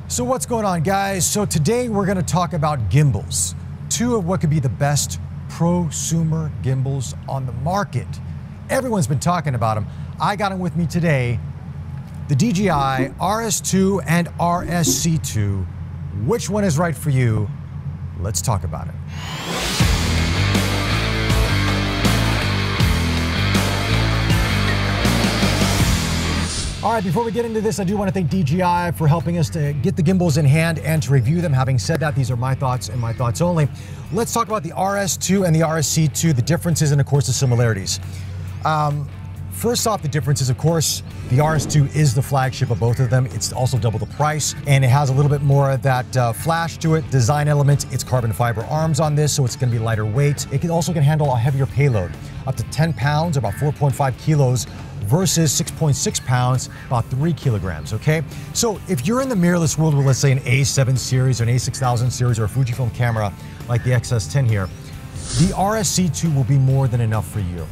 So what's going on, guys? So today we're going to talk about gimbals, two of what could be the best prosumer gimbals on the market. Everyone's been talking about them. I got them with me today, the DJI RS2 and RSC2. Which one is right for you? Let's talk about it. All right, before we get into this, I do want to thank DJI for helping us to get the gimbals in hand and to review them. Having said that, these are my thoughts and my thoughts only. Let's talk about the RS2 and the RSC2, the differences and of course the similarities. First off, the differences, of course, the RS2 is the flagship of both of them. It's also double the price, and it has a little bit more of that flash to it, design elements. It's carbon fiber arms on this, so it's going to be lighter weight. It also can handle a heavier payload, up to 10 pounds, about 4.5 kilos, versus 6.6 pounds, about 3 kilograms, okay? So if you're in the mirrorless world with, let's say, an A7 series or an A6000 series or a Fujifilm camera like the XS10 here, the RSC2 will be more than enough for you.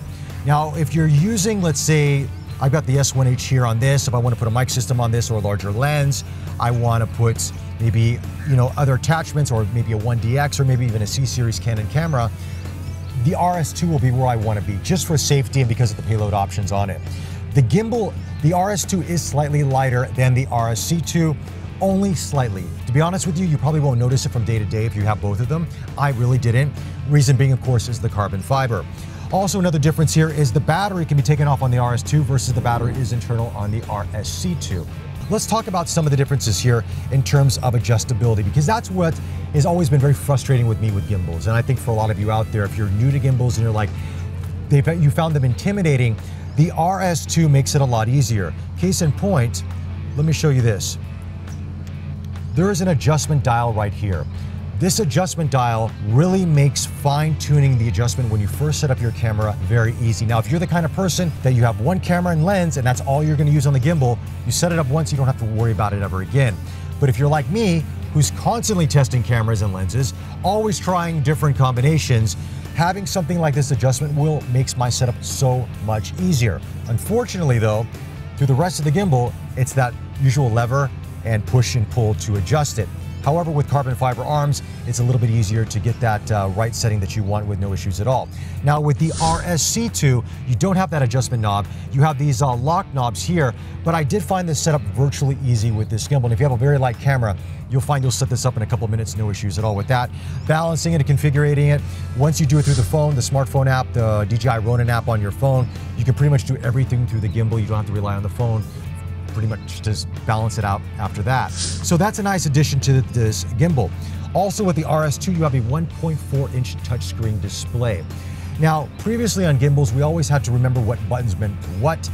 Now, if you're using, let's say, I've got the S1H here on this, if I want to put a mic system on this or a larger lens, I want to put maybe, other attachments or maybe a 1DX or maybe even a C-series Canon camera, the RS2 will be where I want to be, just for safety and because of the payload options on it. The gimbal, the RS2 is slightly lighter than the RSC2, only slightly. To be honest with you, you probably won't notice it from day to day if you have both of them. I really didn't. Reason being, of course, is the carbon fiber. Also, another difference here is the battery can be taken off on the RS2 versus the battery is internal on the RSC2. Let's talk about some of the differences here in terms of adjustability, because that's what has always been very frustrating with me with gimbals. And I think for a lot of you out there, if you're new to gimbals and you're like, you found them intimidating, the RS2 makes it a lot easier. Case in point, let me show you this. There is an adjustment dial right here. This adjustment dial really makes fine-tuning the adjustment when you first set up your camera very easy. Now, if you're the kind of person that you have one camera and lens and that's all you're going to use on the gimbal, you set it up once, you don't have to worry about it ever again. But if you're like me, who's constantly testing cameras and lenses, always trying different combinations, having something like this adjustment wheel makes my setup so much easier. Unfortunately though, through the rest of the gimbal, it's that usual lever and push and pull to adjust it. However, with carbon fiber arms, it's a little bit easier to get that right setting that you want with no issues at all. Now with the RSC2, you don't have that adjustment knob. You have these lock knobs here, but I did find this setup virtually easy with this gimbal. And if you have a very light camera, you'll find you'll set this up in a couple minutes, no issues at all with that. Balancing it and configuring it, once you do it through the phone, the smartphone app, the DJI Ronin app on your phone, you can pretty much do everything through the gimbal. You don't have to rely on the phone. Pretty much just balance it out after that. So that's a nice addition to this gimbal. Also with the RS2, you have a 1.4-inch touchscreen display. Now, previously on gimbals, we always had to remember what buttons meant what,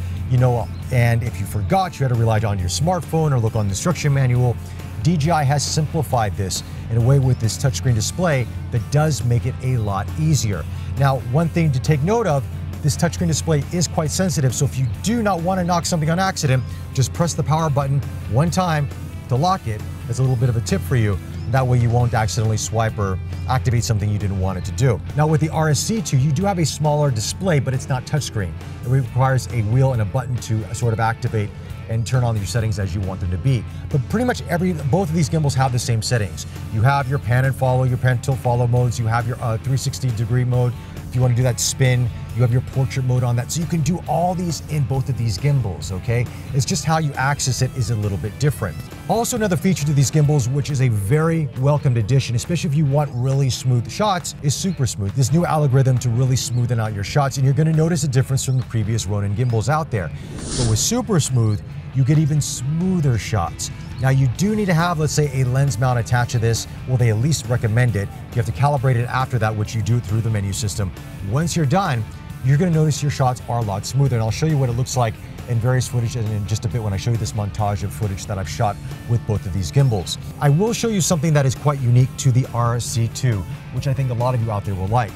and if you forgot, you had to rely on your smartphone or look on the instruction manual. DJI has simplified this in a way with this touchscreen display that does make it a lot easier. Now, one thing to take note of, this touchscreen display is quite sensitive, so if you do not want to knock something on accident, just press the power button one time to lock it. That's a little bit of a tip for you. That way you won't accidentally swipe or activate something you didn't want it to do. Now with the RSC2, you do have a smaller display, but it's not touchscreen. It requires a wheel and a button to sort of activate and turn on your settings as you want them to be. But pretty much both of these gimbals have the same settings. You have your pan and follow, your pan tilt follow modes, you have your 360-degree mode. If you want to do that spin, you have your portrait mode on that. So you can do all these in both of these gimbals, okay? It's just how you access it is a little bit different. Also, another feature to these gimbals, which is a very welcomed addition, especially if you want really smooth shots, is Super Smooth. This new algorithm to really smoothen out your shots, and you're going to notice a difference from the previous Ronin gimbals out there. But with Super Smooth, you get even smoother shots. Now you do need to have, let's say, a lens mount attached to this. Well, they at least recommend it. You have to calibrate it after that, which you do through the menu system. Once you're done, you're going to notice your shots are a lot smoother. And I'll show you what it looks like in various footage and in just a bit when I show you this montage of footage that I've shot with both of these gimbals. I will show you something that is quite unique to the RSC2, which I think a lot of you out there will like.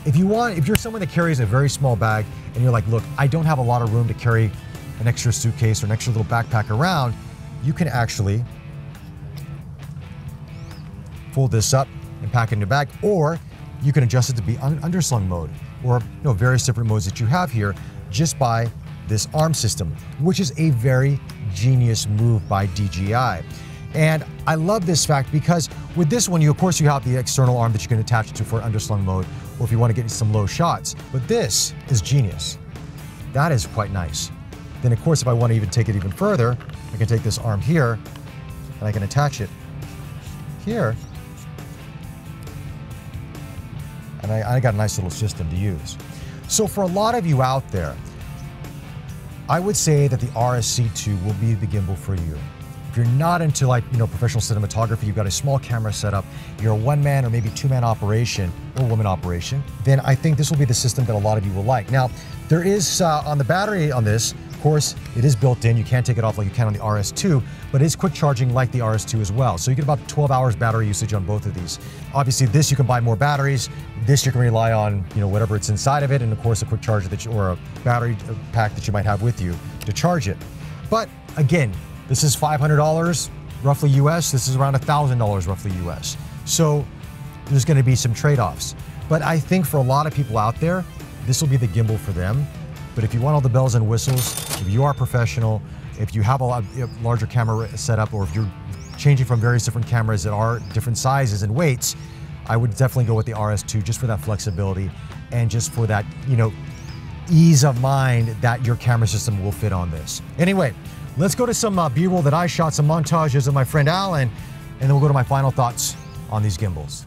If you're someone that carries a very small bag and you're like, look, I don't have a lot of room to carry an extra suitcase or an extra little backpack around, you can actually fold this up and pack it in your bag, or you can adjust it to be underslung mode, or various different modes that you have here just by this arm system, which is a very genius move by DJI. And I love this fact because with this one, of course, you have the external arm that you can attach it to for underslung mode, or if you want to get some low shots. But this is genius. That is quite nice. Then, of course, if I want to even take it even further, I can take this arm here and I can attach it here. And I got a nice little system to use. So for a lot of you out there, I would say that the RSC2 will be the gimbal for you. If you're not into professional cinematography, you've got a small camera setup, you're a one-man or maybe two-man operation or woman operation, then I think this will be the system that a lot of you will like. Now, there is on the battery on this, of course, it is built in. You can't take it off like you can on the RS2, but it is quick charging like the RS2 as well. So you get about 12 hours battery usage on both of these. Obviously, this you can buy more batteries. This you can rely on, whatever it's inside of it, and of course a quick charger or a battery pack that you might have with you to charge it. But again, this is $500 roughly US. This is around $1,000 roughly US. So there's going to be some trade-offs. But I think for a lot of people out there, this will be the gimbal for them. But if you want all the bells and whistles, if you are professional, if you have a larger camera setup, or if you're changing from various different cameras that are different sizes and weights, I would definitely go with the RS2 just for that flexibility and just for that, ease of mind that your camera system will fit on this. Anyway, let's go to some B-roll that I shot, some montages of my friend Alan, and then we'll go to my final thoughts on these gimbals.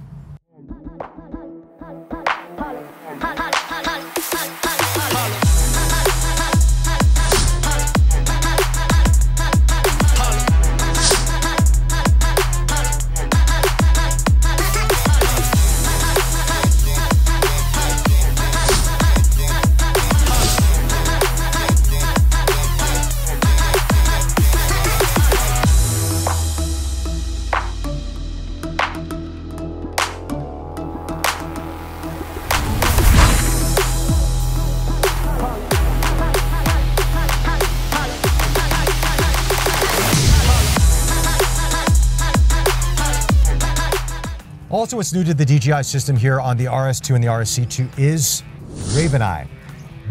Also, what's new to the DJI system here on the RS2 and the RSC2 is RavenEye.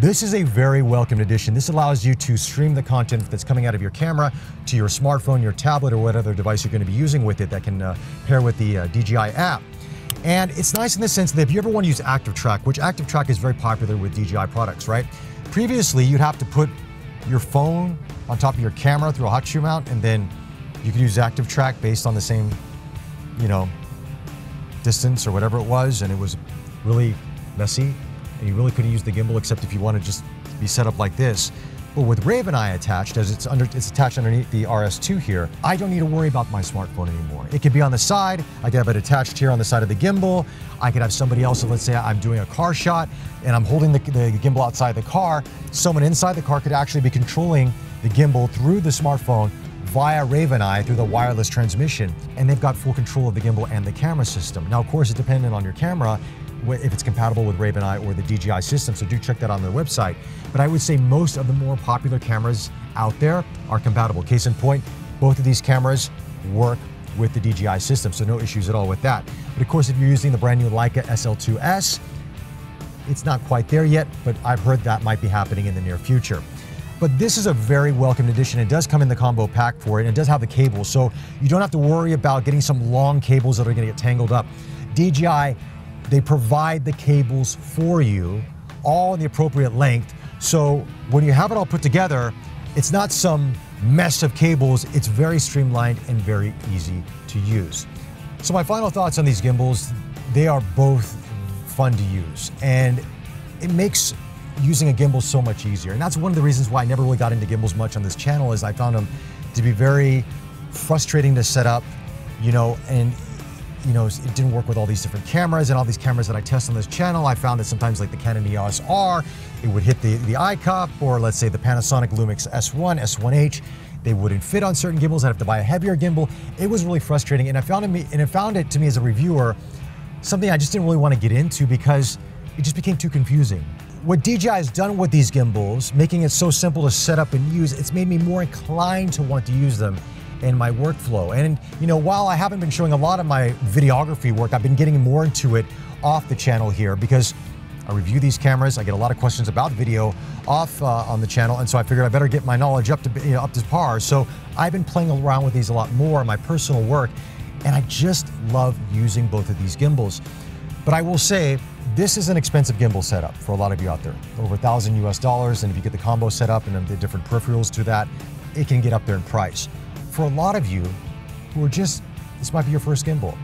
This is a very welcomed addition. This allows you to stream the content that's coming out of your camera to your smartphone, your tablet, or what other device you're going to be using with it that can pair with the DJI app. And it's nice in the sense that if you ever want to use ActiveTrack, which ActiveTrack is very popular with DJI products, right? Previously, you'd have to put your phone on top of your camera through a hot shoe mount, and then you could use ActiveTrack based on the same, distance or whatever it was, and it was really messy, and you really couldn't use the gimbal except if you want to just be set up like this. But with RavenEye attached, as it's attached underneath the RS2 here, I don't need to worry about my smartphone anymore. It could be on the side. I could have it attached here on the side of the gimbal. I could have somebody else, so let's say I'm doing a car shot and I'm holding the gimbal outside the car. Someone inside the car could actually be controlling the gimbal through the smartphone via RavenEye through the wireless transmission, and they've got full control of the gimbal and the camera system. Now, of course, it's dependent on your camera if it's compatible with RavenEye or the DJI system, so do check that on their website. But I would say most of the more popular cameras out there are compatible. Case in point, both of these cameras work with the DJI system, so no issues at all with that. But of course, if you're using the brand new Leica SL2S, it's not quite there yet, but I've heard that might be happening in the near future. But this is a very welcome addition. It does come in the combo pack for it, and it does have the cables, so you don't have to worry about getting some long cables that are gonna get tangled up. DJI, they provide the cables for you, all in the appropriate length, so when you have it all put together, it's not some mess of cables, it's very streamlined and very easy to use. So my final thoughts on these gimbals, they are both fun to use, and it makes using a gimbal so much easier. And that's one of the reasons why I never really got into gimbals much on this channel, is I found them to be very frustrating to set up, and it didn't work with all these different cameras and all these cameras that I test on this channel. I found that sometimes like the Canon EOS R, it would hit the eye cup, or let's say the Panasonic Lumix S1, S1H, they wouldn't fit on certain gimbals. I'd have to buy a heavier gimbal. It was really frustrating, and I found it to me as a reviewer, something I just didn't really want to get into because it just became too confusing. What DJI has done with these gimbals, making it so simple to set up and use, it's made me more inclined to want to use them in my workflow. And while I haven't been showing a lot of my videography work, I've been getting more into it off the channel here because I review these cameras. I get a lot of questions about video on the channel, and so I figured I better get my knowledge up to par. So I've been playing around with these a lot more in my personal work, and I just love using both of these gimbals. But I will say, this is an expensive gimbal setup for a lot of you out there, over $1,000 US, and if you get the combo setup and the different peripherals to that, it can get up there in price. For a lot of you who are just, this might be your first gimbal.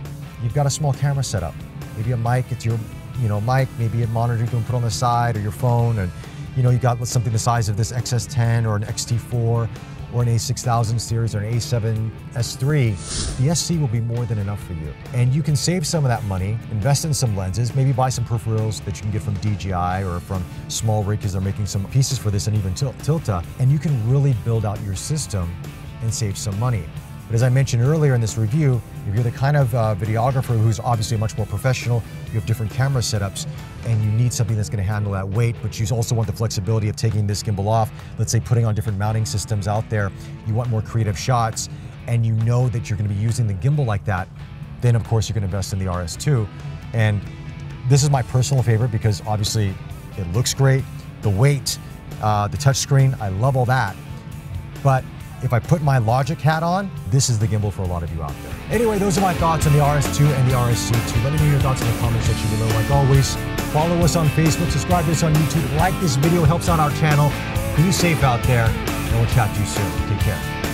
You've got a small camera setup, maybe a mic, it's your mic, maybe a monitor you can put on the side, or your phone, and you got something the size of this XS10 or an XT4 or an A6000 series or an A7S3, the SC will be more than enough for you. And you can save some of that money, invest in some lenses, maybe buy some peripherals that you can get from DJI or from Small Rig, because they're making some pieces for this, and even Tilta, and you can really build out your system and save some money. But as I mentioned earlier in this review, if you're the kind of videographer who's obviously much more professional, you have different camera setups, and you need something that's going to handle that weight, but you also want the flexibility of taking this gimbal off, let's say putting on different mounting systems out there, you want more creative shots, and you know that you're going to be using the gimbal like that, then of course you can invest in the RS2. And this is my personal favorite because obviously it looks great, the weight, the touchscreen, I love all that. But if I put my Logic hat on, this is the gimbal for a lot of you out there. Anyway, those are my thoughts on the RS2 and the RSC2. Let me know your thoughts in the comment section below. Like always, follow us on Facebook, subscribe to us on YouTube, like this video, helps out our channel. Be safe out there, and we'll chat to you soon. Take care.